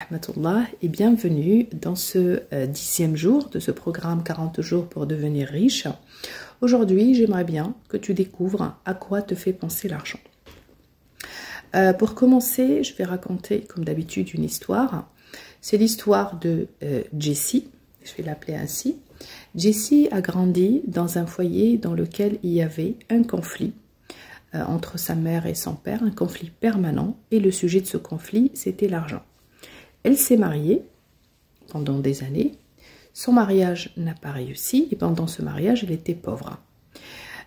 Rahmatullah et bienvenue dans ce 10e jour de ce programme 40 jours pour devenir riche. Aujourd'hui, j'aimerais bien que tu découvres à quoi te fait penser l'argent. Pour commencer, je vais raconter comme d'habitude une histoire. C'est l'histoire de Jessie, je vais l'appeler ainsi. Jessie a grandi dans un foyer dans lequel il y avait un conflit entre sa mère et son père, un conflit permanent, et le sujet de ce conflit, c'était l'argent. Elle s'est mariée pendant des années, son mariage n'a pas réussi et pendant ce mariage, elle était pauvre.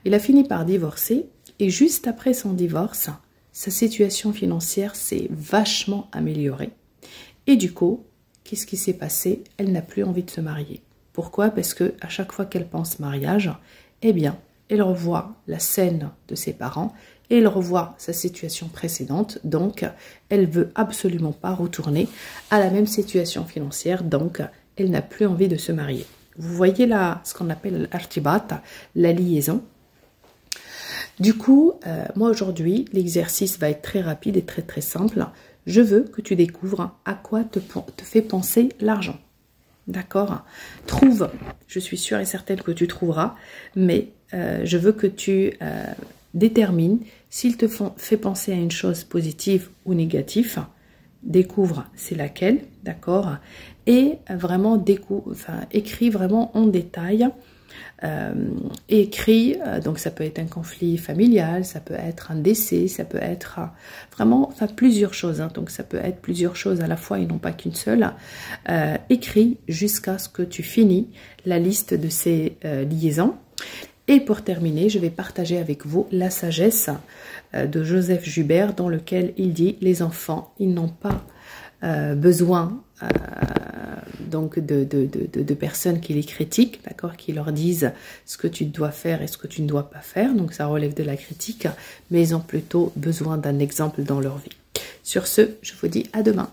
Elle a fini par divorcer et juste après son divorce, sa situation financière s'est vachement améliorée. Et du coup, qu'est-ce qui s'est passé? Elle n'a plus envie de se marier. Pourquoi? Parce que à chaque fois qu'elle pense mariage, eh bien, elle revoit la scène de ses parents et elle revoit sa situation précédente, donc elle veut absolument pas retourner à la même situation financière, donc elle n'a plus envie de se marier. Vous voyez là ce qu'on appelle l'artibat, la liaison. Du coup, moi aujourd'hui, l'exercice va être très rapide et très simple. Je veux que tu découvres à quoi te fait penser l'argent. D'accord? Trouve, je suis sûre et certaine que tu trouveras, mais je veux que tu détermines s'il te fait penser à une chose positive ou négative. Découvre c'est laquelle, d'accord? Et vraiment écris vraiment en détail. Écrit, donc ça peut être un conflit familial, ça peut être un décès, ça peut être vraiment plusieurs choses, hein, donc ça peut être plusieurs choses à la fois et non pas qu'une seule. Écris jusqu'à ce que tu finis la liste de ces liaisons. Et pour terminer, je vais partager avec vous la sagesse de Joseph Joubert dans lequel il dit les enfants, ils n'ont pas besoin donc de personnes qui les critiquent, d'accord, qui leur disent ce que tu dois faire et ce que tu ne dois pas faire, donc ça relève de la critique, mais ils ont plutôt besoin d'un exemple dans leur vie. Sur ce, je vous dis à demain.